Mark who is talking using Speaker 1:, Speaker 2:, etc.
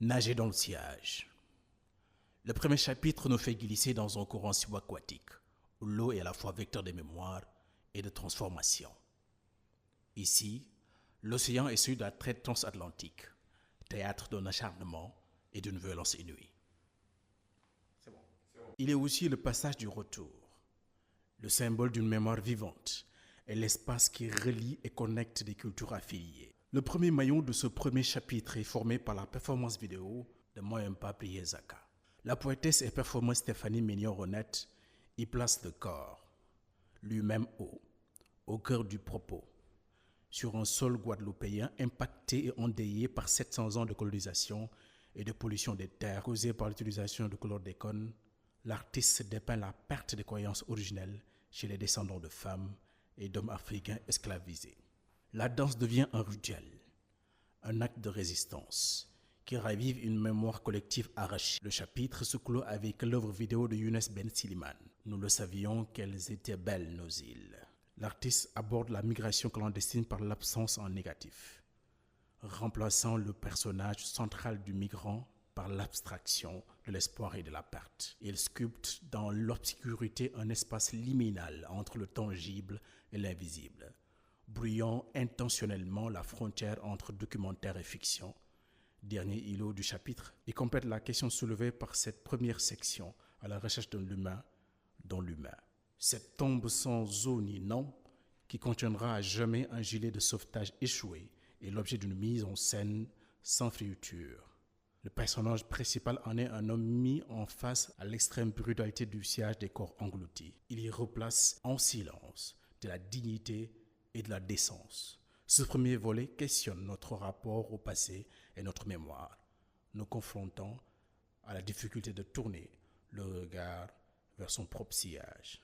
Speaker 1: Nager dans le sillage. Le premier chapitre nous fait glisser dans un courant subaquatique, où l'eau est à la fois vecteur de mémoire et de transformation. Ici, l'océan est celui de la traite transatlantique, théâtre d'un acharnement et d'une violence inouïe. Il est aussi le passage du retour, le symbole d'une mémoire vivante et l'espace qui relie et connecte des cultures affiliées. Le premier maillon de ce premier chapitre est formé par la performance vidéo de Moyempa Priezaka. La poétesse et performeuse Stéphanie Mignon-Ronette y place le corps, lui-même au cœur du propos, sur un sol guadeloupéen impacté et endeuillé par 700 ans de colonisation et de pollution des terres causée par l'utilisation de chlordécone. L'artiste dépeint la perte des croyances originelles chez les descendants de femmes et d'hommes africains esclavisés. La danse devient un rituel, un acte de résistance qui ravive une mémoire collective arrachée. Le chapitre se clôt avec l'œuvre vidéo de Younes Ben Siliman. Nous le savions qu'elles étaient belles nos îles. L'artiste aborde la migration clandestine par l'absence en négatif, remplaçant le personnage central du migrant par l'abstraction de l'espoir et de la perte. Il sculpte dans l'obscurité un espace liminal entre le tangible et l'invisible, brouillant intentionnellement la frontière entre documentaire et fiction. Dernier îlot du chapitre, il complète la question soulevée par cette première section à la recherche de l'humain dans l'humain. Cette tombe sans eau ni nom qui contiendra à jamais un gilet de sauvetage échoué est l'objet d'une mise en scène sans friture. Le personnage principal en est un homme mis en face à l'extrême brutalité du sillage des corps engloutis. Il y replace en silence de la dignité et de la décence. Ce premier volet questionne notre rapport au passé et notre mémoire, nous confrontant à la difficulté de tourner le regard vers son propre sillage.